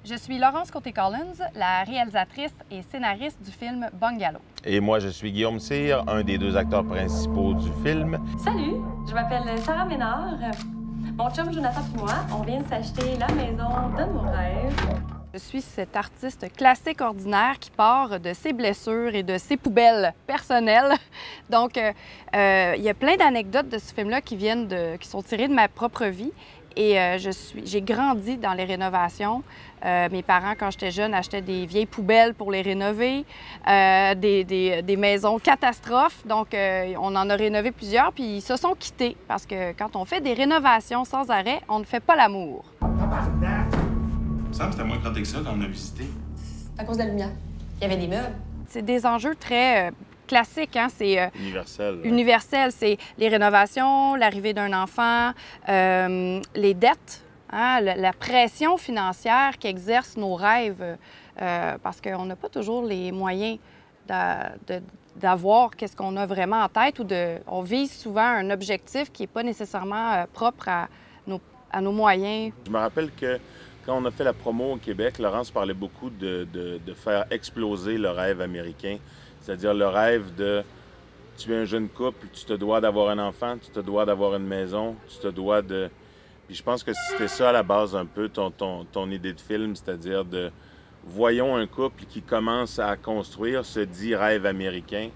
Je suis Laurence Côté-Collins, la réalisatrice et scénariste du film Bungalow. Et moi, je suis Guillaume Cyr, un des deux acteurs principaux du film. Salut, je m'appelle Sarah Ménard. Mon chum Jonathan et moi, on vient de s'acheter la maison de nos rêves. Je suis cet artiste classique ordinaire qui part de ses blessures et de ses poubelles personnelles. Donc, il y a plein d'anecdotes de ce film-là qui sont tirées de ma propre vie. Et j'ai grandi dans les rénovations. Mes parents, quand j'étais jeune, achetaient des vieilles poubelles pour les rénover, des maisons catastrophes. Donc, on en a rénové plusieurs, puis ils se sont quittés parce que quand on fait des rénovations sans arrêt, on ne fait pas l'amour. Il me semble que c'était moins crotté que ça quand on a visité. À cause de la lumière. Il y avait des meubles. C'est des enjeux très classique, hein? C'est Universel. universel. C'est les rénovations, l'arrivée d'un enfant, les dettes, hein? La pression financière qu'exercent nos rêves, parce qu'on n'a pas toujours les moyens d'avoir qu'est-ce qu'on a vraiment en tête on vise souvent un objectif qui n'est pas nécessairement propre à nos moyens. Je me rappelle que quand on a fait la promo au Québec, Laurence parlait beaucoup de faire exploser le rêve américain. C'est-à-dire le rêve de tu es un jeune couple, tu te dois d'avoir un enfant, tu te dois d'avoir une maison, tu te dois de... Puis je pense que c'était ça à la base un peu ton idée de film, c'est-à-dire de voyons un couple qui commence à construire ce dit rêve américain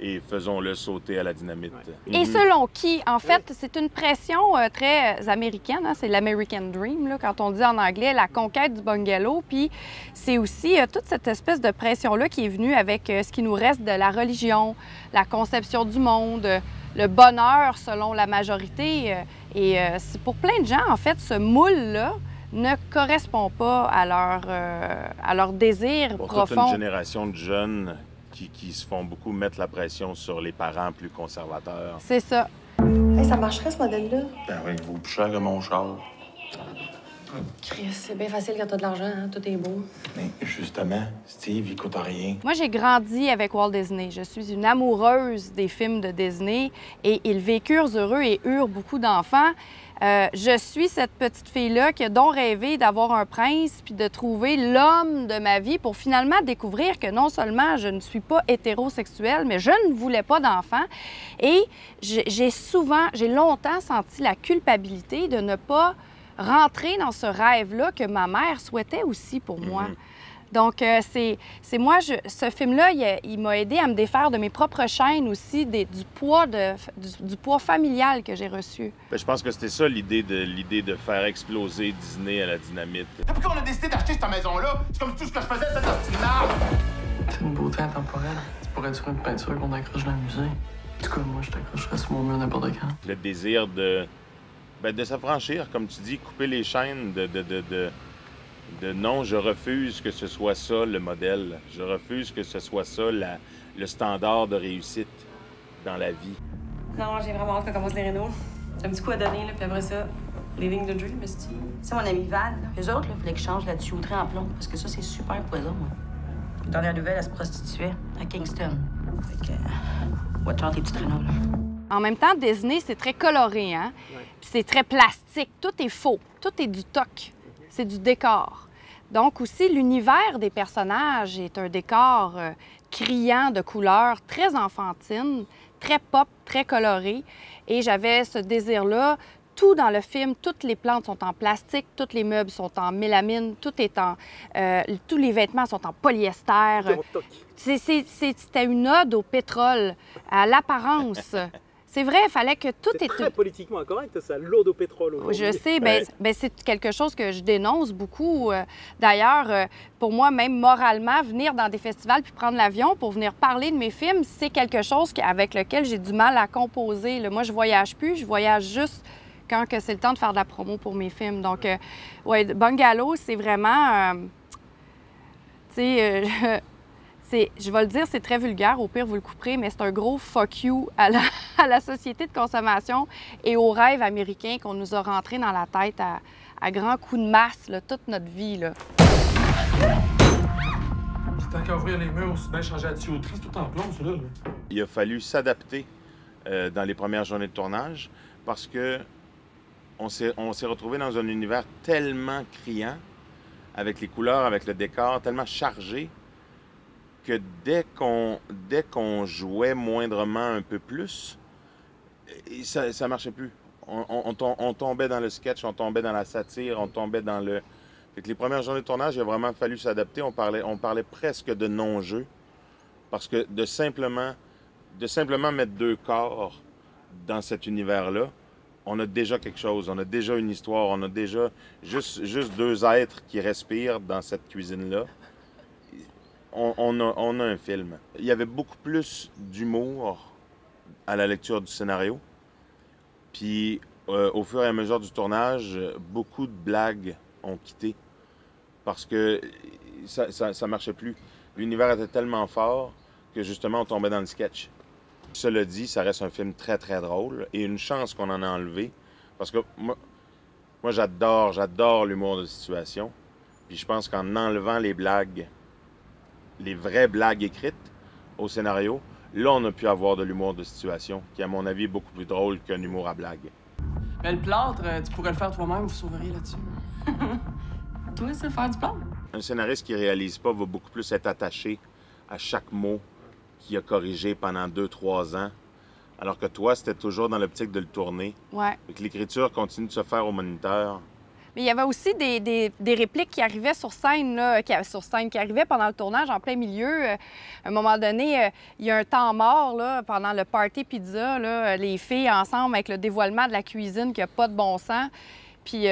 et faisons-le sauter à la dynamite. Et selon qui? En fait, c'est une pression très américaine, hein? C'est l'American Dream, là, quand on dit en anglais la conquête du bungalow. Puis c'est aussi toute cette espèce de pression-là qui est venue avec ce qui nous reste de la religion, la conception du monde, le bonheur selon la majorité. Pour plein de gens, en fait, ce moule-là ne correspond pas à leur désir Pour profond. toute une génération de jeunes qui se font beaucoup mettre la pression sur les parents plus conservateurs. C'est ça. Hey, ça marcherait, ce modèle-là? Ben oui, il vaut plus cher que mon char. Chris, c'est bien facile quand t'as de l'argent, hein? Tout est beau. Mais justement, Steve, il coûte rien. Moi, j'ai grandi avec Walt Disney. Je suis une amoureuse des films de Disney et ils vécurent heureux et eurent beaucoup d'enfants. Je suis cette petite fille-là qui a donc rêvé d'avoir un prince puis de trouver l'homme de ma vie pour finalement découvrir que non seulement je ne suis pas hétérosexuelle, mais je ne voulais pas d'enfant. Et j'ai longtemps senti la culpabilité de ne pas rentrer dans ce rêve-là que ma mère souhaitait aussi pour moi. Donc, ce film-là, il m'a aidé à me défaire de mes propres chaînes aussi, du poids familial que j'ai reçu. Ben, je pense que c'était ça l'idée de faire exploser Disney à la dynamite. Depuis qu'on a décidé d'acheter cette maison-là, c'est comme si tout ce que je faisais, c'était un petit arbre. C'est une beauté intemporelle. Tu pourrais être sur une peinture qu'on accroche dans le musée. En tout cas, moi, je t'accrocherais sur mon mur n'importe quand. Le désir de s'affranchir, comme tu dis, couper les chaînes de non, je refuse que ce soit ça le modèle. Je refuse que ce soit ça le standard de réussite dans la vie. Non, j'ai vraiment hâte qu'on commence les rénaux. J'ai un petit coup à donner, là, puis après ça, living the dream, esti. C'est mon ami Val. Eux autres, il fallait qu'ils changent la tuyauterie en plomb, parce que ça, c'est super poison. Hein. Dernière nouvelle, elle se prostituait à Kingston. Fait que, watch out tes petites rénaux, là. En même temps, Disney, c'est très coloré, hein? Puis c'est très plastique. Tout est faux. Tout est du toc. C'est du décor. Donc aussi, l'univers des personnages est un décor criant de couleurs, très enfantine, très pop, très coloré. Et j'avais ce désir-là. Tout dans le film, toutes les plantes sont en plastique, tous les meubles sont en mélamine, tous les vêtements sont en polyester. C'était une ode au pétrole, à l'apparence. C'est vrai, il fallait que tout C'est très politiquement incorrect, ça, l'ode au pétrole aujourd'hui. Je sais, c'est quelque chose que je dénonce beaucoup. D'ailleurs, pour moi, même moralement, venir dans des festivals puis prendre l'avion pour venir parler de mes films, c'est quelque chose avec lequel j'ai du mal à composer. Là, moi, je voyage plus, je voyage juste quand c'est le temps de faire de la promo pour mes films. Donc, ouais, Bungalow, c'est vraiment... je vais le dire, c'est très vulgaire, au pire, vous le couperez, mais c'est un gros fuck you à la société de consommation et aux rêves américains qu'on nous a rentrés dans la tête à grands coups de masse, là, toute notre vie. Là. Tant qu'à ouvrir les murs, c'est bien changer la tuyauterie, c'est tout en plomb, ça, là. Il a fallu s'adapter dans les premières journées de tournage parce que on s'est retrouvé dans un univers tellement criant avec les couleurs, avec le décor, tellement chargé que dès qu'on jouait moindrement un peu plus, ça marchait plus. On tombait dans le sketch, on tombait dans la satire, on tombait dans le... Fait que les premières journées de tournage, il a vraiment fallu s'adapter. On parlait presque de non-jeu. Parce que de simplement mettre 2 corps dans cet univers-là, on a déjà quelque chose, on a déjà une histoire, on a déjà juste 2 êtres qui respirent dans cette cuisine-là. On a un film. Il y avait beaucoup plus d'humour à la lecture du scénario. Puis, au fur et à mesure du tournage, beaucoup de blagues ont quitté parce que ça marchait plus. L'univers était tellement fort que, justement, on tombait dans le sketch. Cela dit, ça reste un film très, très drôle et une chance qu'on en a enlevé parce que moi j'adore l'humour de situation. Puis je pense qu'en enlevant les blagues, les vraies blagues écrites au scénario, là, on a pu avoir de l'humour de situation, qui, à mon avis, est beaucoup plus drôle qu'un humour à blague. Mais le plâtre, tu pourrais le faire toi-même, vous sauveriez là-dessus. Toi, c'est faire du plâtre. Un scénariste qui réalise pas va beaucoup plus être attaché à chaque mot qu'il a corrigé pendant 2-3 ans, alors que toi, c'était toujours dans l'optique de le tourner. Ouais. Et que l'écriture continue de se faire au moniteur. Mais il y avait aussi des répliques qui arrivaient sur scène, là, qui arrivaient pendant le tournage, en plein milieu. À un moment donné, il y a un temps mort là, pendant le party pizza, là, les filles ensemble avec le dévoilement de la cuisine qui n'a pas de bon sens. Puis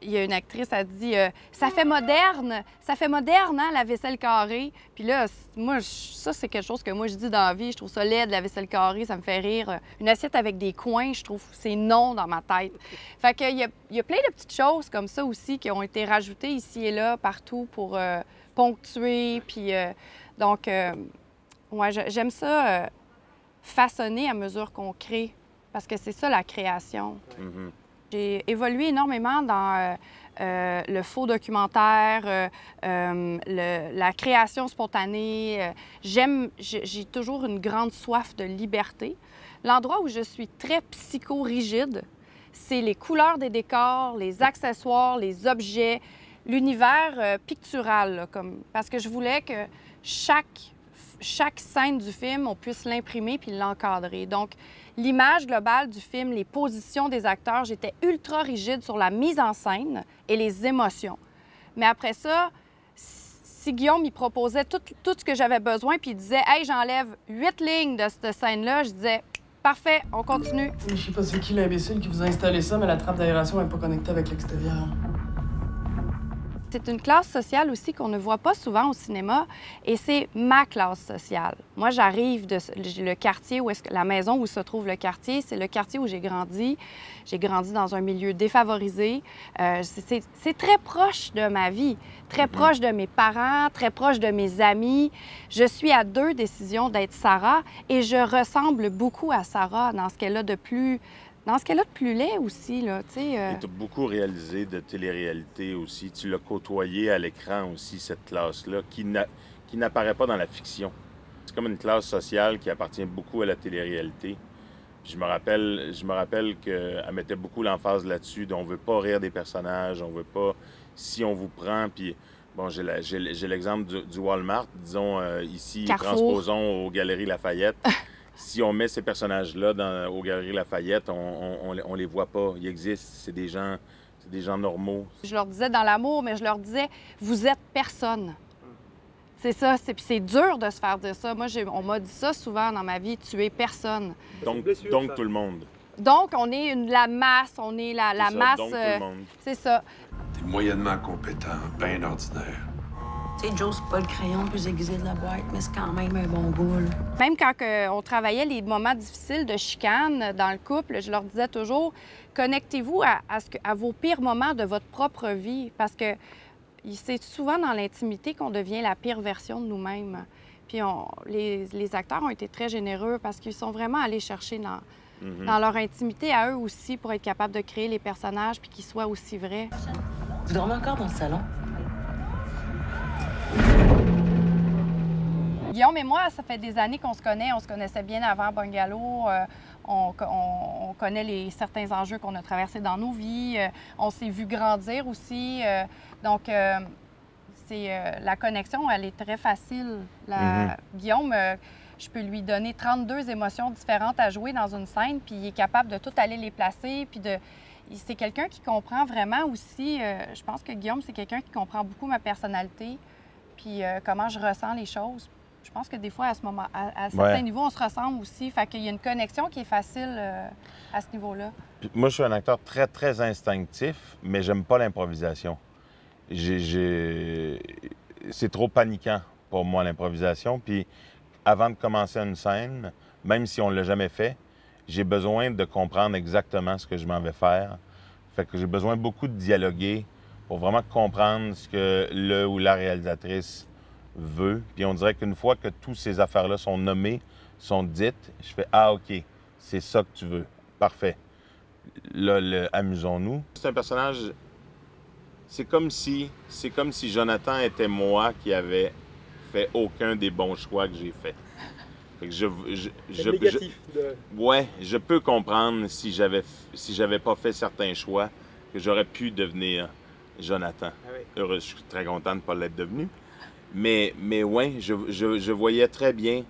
il y a une actrice, elle dit ça fait moderne, hein, la vaisselle carrée. Puis là, moi, ça, c'est quelque chose que moi, je dis dans la vie. Je trouve ça laid, la vaisselle carrée, ça me fait rire. Une assiette avec des coins, je trouve c'est non dans ma tête. Fait qu'il y a plein de petites choses comme ça aussi qui ont été rajoutées ici et là, partout pour ponctuer. Puis donc, ouais, j'aime ça façonner à mesure qu'on crée, parce que c'est ça la création. Mm-hmm. J'ai évolué énormément dans le faux documentaire, la création spontanée. J'ai toujours une grande soif de liberté. L'endroit où je suis très psycho-rigide, c'est les couleurs des décors, les accessoires, les objets, l'univers pictural, là, parce que je voulais que chaque scène du film, on puisse l'imprimer puis l'encadrer. Donc, l'image globale du film, les positions des acteurs, j'étais ultra rigide sur la mise en scène et les émotions. Mais après ça, si Guillaume il proposait tout ce que j'avais besoin puis il disait « Hey, j'enlève 8 lignes de cette scène-là », je disais « Parfait, on continue. » Je sais pas c'est qui l'imbécile qui vous a installé ça, mais la trappe d'aération n'est pas connectée avec l'extérieur. C'est une classe sociale aussi qu'on ne voit pas souvent au cinéma et c'est ma classe sociale. Moi, j'arrive de le quartier la maison où se trouve le quartier, c'est le quartier où j'ai grandi. J'ai grandi dans un milieu défavorisé. C'est très proche de ma vie, très proche de mes parents, très proche de mes amis. Je suis à 2 décisions d'être Sarah et je ressemble beaucoup à Sarah dans ce qu'elle a de plus... Dans ce qu'elle a de plus laid aussi, là, tu sais... Et tu as beaucoup réalisé de télé-réalité aussi. Tu l'as côtoyé à l'écran aussi, cette classe-là, qui n'apparaît pas dans la fiction. C'est comme une classe sociale qui appartient beaucoup à la télé-réalité. Puis je me rappelle qu'elle mettait beaucoup l'emphase là-dessus, on veut pas rire des personnages, on veut pas... Si on vous prend, puis... Bon, j'ai l'exemple du Walmart, disons, ici, Carrefour. Transposons aux Galeries Lafayette. Si on met ces personnages-là aux Galeries Lafayette, on les voit pas. Ils existent. C'est des gens normaux. Je leur disais dans l'amour, mais je leur disais « Vous êtes personne ». C'est ça. Puis c'est dur de se faire dire ça. Moi, on m'a dit ça souvent dans ma vie « Tu es personne ». Donc tout le monde. Donc, on est la masse. On est la masse... Donc tout le monde. C'est ça. T'es moyennement compétent, bien ordinaire. Tu sais, Joe, c'est pas le crayon le plus aiguisé de la boîte, mais c'est quand même un bon goût, là. Même quand on travaillait les moments difficiles de chicane dans le couple, je leur disais toujours connectez-vous à vos pires moments de votre propre vie, parce que c'est souvent dans l'intimité qu'on devient la pire version de nous-mêmes. Puis les acteurs ont été très généreux parce qu'ils sont vraiment allés chercher dans leur intimité à eux aussi pour être capables de créer les personnages puis qu'ils soient aussi vrais. Vous dormez encore dans le salon? Guillaume et moi, ça fait des années qu'on se connaît. On se connaissait bien avant Bungalow. On connaît certains enjeux qu'on a traversés dans nos vies. On s'est vu grandir aussi. Donc, la connexion, elle est très facile. Guillaume, je peux lui donner 32 émotions différentes à jouer dans une scène, puis il est capable de tout aller les placer, puis c'est quelqu'un qui comprend vraiment aussi, je pense que Guillaume, c'est quelqu'un qui comprend beaucoup ma personnalité, puis comment je ressens les choses. Je pense que des fois, à certains niveaux, on se ressemble aussi. Fait qu'il y a une connexion qui est facile à ce niveau-là. Moi, je suis un acteur très, très instinctif, mais j'aime pas l'improvisation. C'est trop paniquant pour moi, l'improvisation. Puis avant de commencer une scène, même si on ne l'a jamais fait, j'ai besoin de comprendre exactement ce que je m'en vais faire. Fait que j'ai besoin beaucoup de dialoguer pour vraiment comprendre ce que le ou la réalisatrice veut. Puis on dirait qu'une fois que toutes ces affaires-là sont nommées, sont dites, je fais « Ah, OK, c'est ça que tu veux. Parfait. Là, amusons-nous. » C'est un personnage... C'est comme si Jonathan était moi qui avait fait aucun des bons choix que j'ai faits. Fait que ouais, je peux comprendre si j'avais pas fait certains choix que j'aurais pu devenir Jonathan. Ah oui. Heureux, je suis très content de ne pas l'être devenu. Mais ouais, je voyais très bien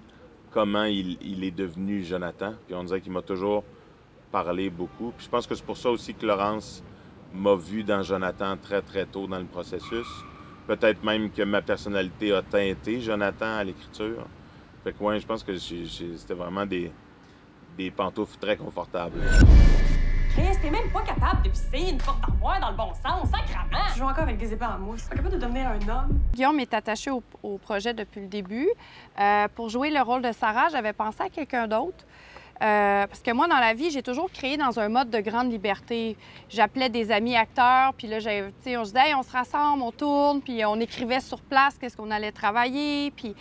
comment il est devenu Jonathan. Puis on dirait qu'il m'a toujours parlé beaucoup. Puis je pense que c'est pour ça aussi que Laurence m'a vu dans Jonathan très, très tôt dans le processus. Peut-être même que ma personnalité a teinté Jonathan à l'écriture. Fait que ouais, je pense que c'était vraiment des pantoufles très confortables. Chris, t'es même pas capable de visser une porte d'armoire dans le bon sens, sacrément! Tu joues encore avec des épées en mousse. Pas capable de devenir un homme. Guillaume est attaché au projet depuis le début. Pour jouer le rôle de Sarah, j'avais pensé à quelqu'un d'autre. Parce que moi, dans la vie, j'ai toujours créé dans un mode de grande liberté. J'appelais des amis acteurs, puis là, on se disait, hey, on se rassemble, on tourne, puis on écrivait sur place qu'est-ce qu'on allait travailler, puis...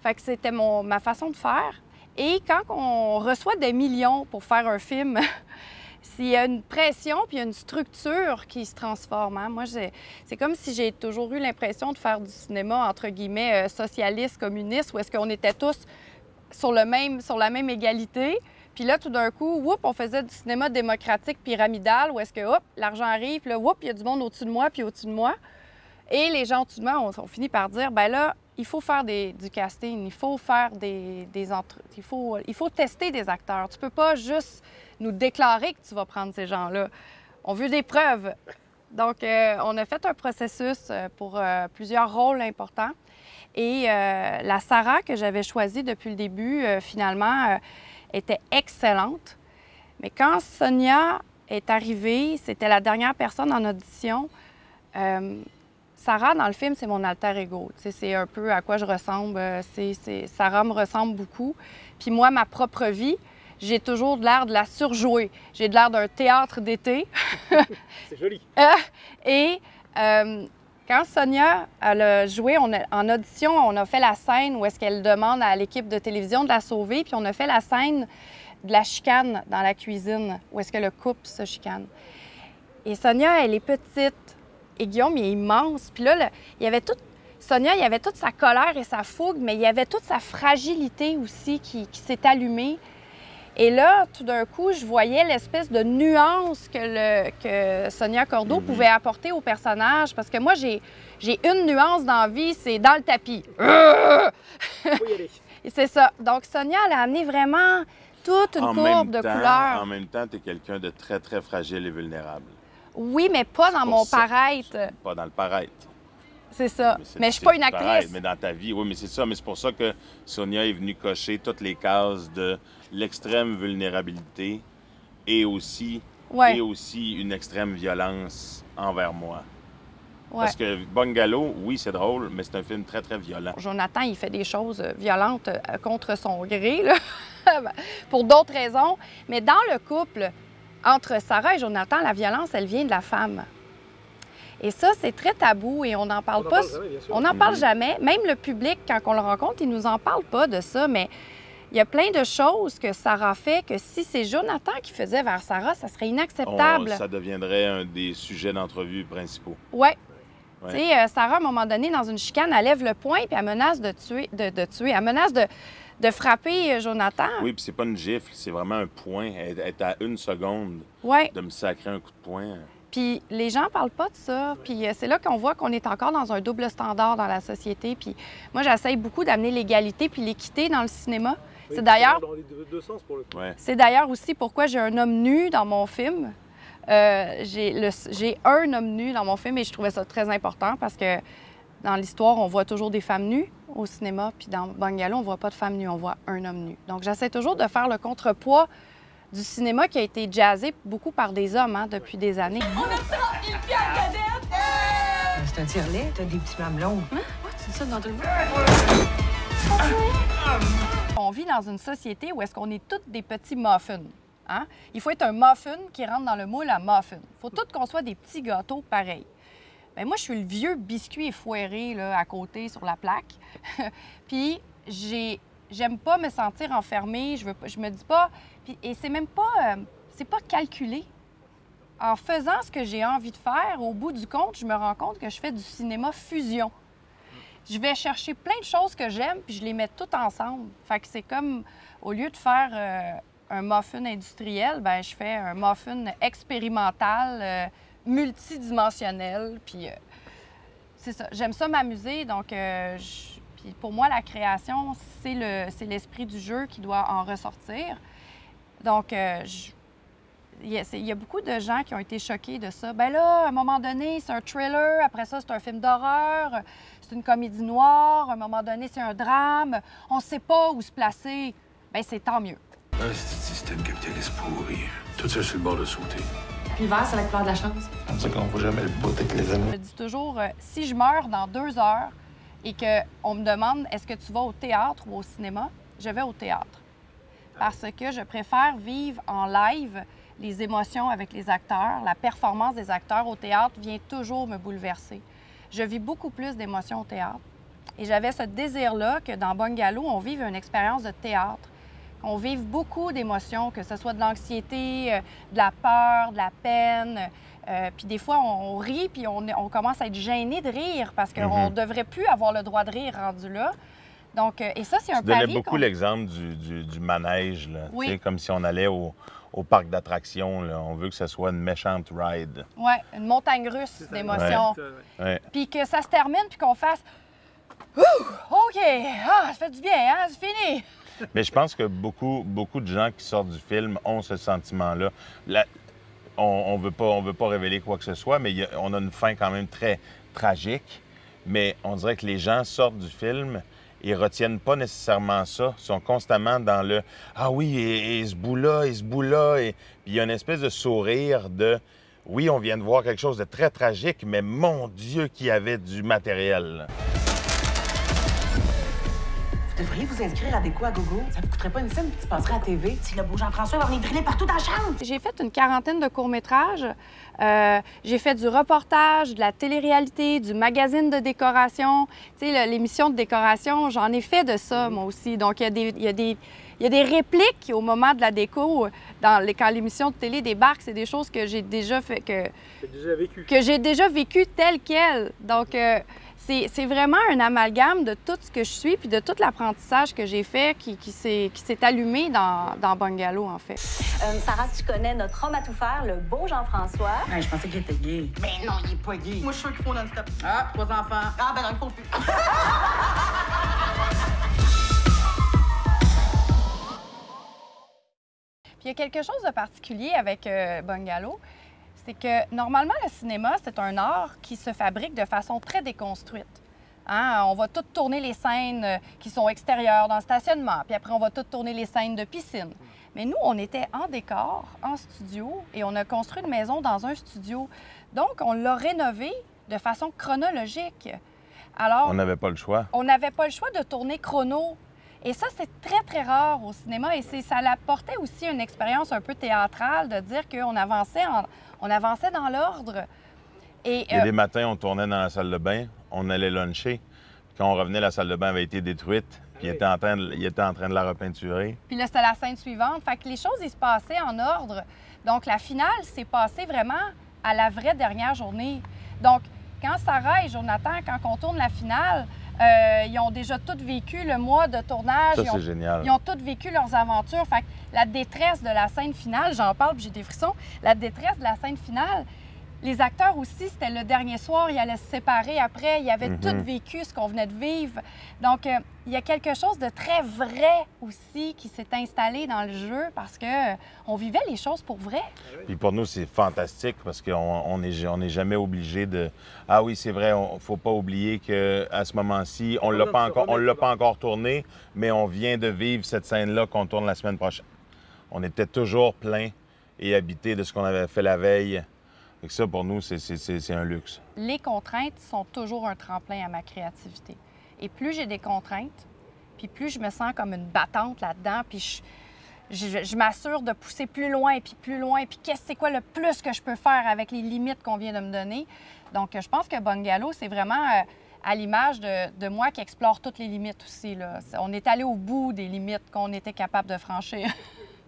Fait que c'était ma façon de faire. Et quand on reçoit des millions pour faire un film... S'il y a une pression puis il y a une structure qui se transforme. Hein? Moi, c'est comme si j'ai toujours eu l'impression de faire du cinéma, entre guillemets, socialiste, communiste, où est-ce qu'on était tous sur la même égalité. Puis là, tout d'un coup, whoop, on faisait du cinéma démocratique pyramidal, où est-ce que, hop, l'argent arrive, puis là, whoop, il y a du monde au-dessus de moi puis au-dessus de moi. Et les gens au-dessus de moi ont fini par dire, ben là, il faut faire du casting, il faut faire il faut tester des acteurs. Tu peux pas juste nous déclarer que tu vas prendre ces gens-là. On veut des preuves. Donc, on a fait un processus pour plusieurs rôles importants. Et la Sarah que j'avais choisie depuis le début, finalement, était excellente. Mais quand Sonia est arrivée, c'était la dernière personne en audition, Sarah, dans le film, c'est mon alter ego. C'est un peu à quoi je ressemble. Sarah me ressemble beaucoup. Puis moi, ma propre vie, j'ai toujours l'air de la surjouer. J'ai de l'air d'un théâtre d'été. C'est joli. Quand Sonia elle a joué, en audition, on a fait la scène où est-ce qu'elle demande à l'équipe de télévision de la sauver, puis on a fait la scène de la chicane dans la cuisine, où est-ce que le couple se chicane. Et Sonia, elle est petite. Et Guillaume, il est immense. Puis là, Sonia, il y avait toute sa colère et sa fougue, mais il y avait toute sa fragilité aussi qui s'est allumée. Et là, tout d'un coup, je voyais l'espèce de nuance que Sonia Cordeau pouvait apporter au personnage. Parce que moi, j'ai une nuance dans la vie, c'est dans le tapis. Faut y aller. C'est ça. Donc, Sonia, elle a amené vraiment toute une courbe de couleurs. En même temps, tu es quelqu'un de très, très fragile et vulnérable. Oui, mais pas dans mon paraître. Pas dans le paraître. C'est ça. Mais je suis pas une actrice. Paraître, mais dans ta vie, oui, mais c'est ça. Mais c'est pour ça que Sonia est venue cocher toutes les cases de l'extrême vulnérabilité et aussi une extrême violence envers moi. Ouais. Parce que Bungalow, oui, c'est drôle, mais c'est un film très, très violent. Jonathan, il fait des choses violentes contre son gré, là, pour d'autres raisons. Mais dans le couple, entre Sarah et Jonathan, la violence, elle vient de la femme. Et ça, c'est très tabou et on n'en parle pas. On n'en parle jamais. Même le public, quand on le rencontre, il nous en parle pas de ça. Mais il y a plein de choses que Sarah fait que si c'est Jonathan qui faisait vers Sarah, ça serait inacceptable. Ça deviendrait un des sujets d'entrevue principaux. Oui. Tu sais, Sarah, à un moment donné, dans une chicane, elle lève le poing puis elle menace de tuer. Elle menace de frapper Jonathan. Oui, puis c'est pas une gifle, c'est vraiment un poing. Elle est à 1 seconde de me sacrer un coup de poing. Puis les gens parlent pas de ça. Puis c'est là qu'on voit qu'on est encore dans un double standard dans la société. Puis moi, j'essaye beaucoup d'amener l'égalité puis l'équité dans le cinéma. Oui, c'est d'ailleurs... Dans les deux sens, pour le coup. Ouais. C'est d'ailleurs aussi pourquoi j'ai un homme nu dans mon film. J'ai un homme nu dans mon film et je trouvais ça très important parce que dans l'histoire, on voit toujours des femmes nues au cinéma. Puis dans Bungalow, on voit pas de femmes nues, on voit un homme nu. Donc j'essaie toujours de faire le contrepoids du cinéma qui a été jazzé beaucoup par des hommes depuis des années. On a ça, une pierre cadette! C'est un tire-lait, t'as des petits mamelons. Hein? Ouais, tu dis ça dans tout le monde? On vit dans une société où est-ce qu'on est tous des petits muffins. Hein? Il faut être un muffin qui rentre dans le moule à muffin. Il faut tous qu'on soit des petits gâteaux pareils. Bien, moi, je suis le vieux biscuit effoiré là, à côté sur la plaque. Puis, j'aime pas me sentir enfermée. Je me dis pas... Et c'est même pas... c'est pas calculé. En faisant ce que j'ai envie de faire, au bout du compte, je me rends compte que je fais du cinéma fusion. Je vais chercher plein de choses que j'aime, puis je les mets toutes ensemble. Fait que c'est comme, au lieu de faire un muffin industriel, bien, je fais un muffin expérimental, multidimensionnel, puis c'est ça. J'aime ça m'amuser, donc puis pour moi, la création, c'est l'esprit du jeu qui doit en ressortir. Donc, il y a beaucoup de gens qui ont été choqués de ça. Bien là, à un moment donné, c'est un thriller, après ça, c'est un film d'horreur, c'est une comédie noire, à un moment donné, c'est un drame, on ne sait pas où se placer. Bien, c'est tant mieux. Un système capitaliste pourri. Tout ça sur le bord de sauter. Puis l'hiver, c'est la couleur de la chance. On dit qu'on voit jamais le bout avec les amis. Je dis toujours, si je meurs dans 2 heures et qu'on me demande est-ce que tu vas au théâtre ou au cinéma, je vais au théâtre. Parce que je préfère vivre en live les émotions avec les acteurs. La performance des acteurs au théâtre vient toujours me bouleverser. Je vis beaucoup plus d'émotions au théâtre. Et j'avais ce désir-là que dans Bungalow, on vive une expérience de théâtre. On vive beaucoup d'émotions, que ce soit de l'anxiété, de la peur, de la peine. Puis des fois, on rit, puis on commence à être gêné de rire parce qu'on ne devrait plus avoir le droit de rire rendu là. Donc, et ça, c'est un pari. Tu donnais beaucoup l'exemple du manège, là. Oui. Tu sais, comme si on allait au parc d'attractions. On veut que ce soit une méchante ride. Oui, une montagne russe d'émotions. Ouais. Puis que ça se termine, puis qu'on fasse « Ouh, OK, ça fait du bien, hein, c'est fini! » Mais je pense que beaucoup de gens qui sortent du film ont ce sentiment-là. On veut pas révéler quoi que ce soit, mais on a une fin quand même très tragique. Mais on dirait que les gens sortent du film, ils retiennent pas nécessairement ça. Ils sont constamment dans le « Ah oui, et ce bout-là, et ce bout-là. » Et puis il y a une espèce de sourire de « Oui, on vient de voir quelque chose de très tragique, mais mon Dieu, qu'il y avait du matériel. » Vous devriez vous inscrire à Déco à gogo. Ça vous coûterait pas une scène, puis tu passerais à la TV. Si le beau Jean-François va venir driller partout dans la chambre. J'ai fait une 40aine de courts-métrages. J'ai fait du reportage, de la télé-réalité, du magazine de décoration. Tu sais, l'émission de décoration, j'en ai fait de ça, moi aussi. Donc, il y a des répliques au moment de la déco. Quand l'émission de télé débarque, c'est des choses que j'ai déjà fait, que j'ai déjà vécu telles quelles. Donc, c'est vraiment un amalgame de tout ce que je suis puis de tout l'apprentissage que j'ai fait qui s'est allumé dans Bungalow, en fait. Sarah, tu connais notre homme à tout faire, le beau Jean-François. Ouais, je pensais qu'il était gay. Mais non, il est pas gay. Moi, je suis sûr qu'il faut non-stop. Ah, 3 enfants. Ah, ben non, il faut plus. Puis il y a quelque chose de particulier avec Bungalow, c'est que normalement, le cinéma, c'est un art qui se fabrique de façon très déconstruite. Hein? On va tout tourner les scènes qui sont extérieures dans le stationnement, puis après, on va tout tourner les scènes de piscine. Mais nous, on était en décor, en studio, et on a construit une maison dans un studio. Donc, on l'a rénové de façon chronologique. Alors, On n'avait pas le choix. on n'avait pas le choix de tourner chrono. Et ça, c'est très, très rare au cinéma. Et ça apportait aussi une expérience un peu théâtrale de dire qu'on avançait, on avançait dans l'ordre. Et Il y a des matins, on tournait dans la salle de bain, on allait luncher. Quand on revenait, la salle de bain avait été détruite. Puis il était en train de la repeinturer. puis là, c'était la scène suivante. Fait que les choses, ils se passaient en ordre. Donc, la finale s'est passée vraiment à la vraie dernière journée. Donc, quand Sarah et Jonathan, quand on tourne la finale, ils ont déjà tous vécu le mois de tournage. Ça, c'est génial. Ils ont tous vécu leurs aventures. Fait que la détresse de la scène finale, j'en parle puis j'ai des frissons, la détresse de la scène finale, Les acteurs aussi, c'était le dernier soir, ils allaient se séparer après, ils avaient tout vécu ce qu'on venait de vivre. Donc, il y a quelque chose de très vrai aussi qui s'est installé dans le jeu parce qu'on vivait les choses pour vrai. Puis pour nous, c'est fantastique parce qu'on n'est jamais obligé de... Ah oui, c'est vrai, il ne faut pas oublier qu'à ce moment-ci, on ne l'a pas encore tourné, mais on vient de vivre cette scène-là qu'on tourne la semaine prochaine. On était toujours plein et habité de ce qu'on avait fait la veille. Et ça, pour nous, c'est un luxe. Les contraintes sont toujours un tremplin à ma créativité. Et plus j'ai des contraintes, puis plus je me sens comme une battante là-dedans, puis je m'assure de pousser plus loin, puis c'est quoi le plus que je peux faire avec les limites qu'on vient de me donner. Donc, je pense que Bungalow, c'est vraiment à l'image de moi qui explore toutes les limites aussi, là. On est allé au bout des limites qu'on était capable de franchir.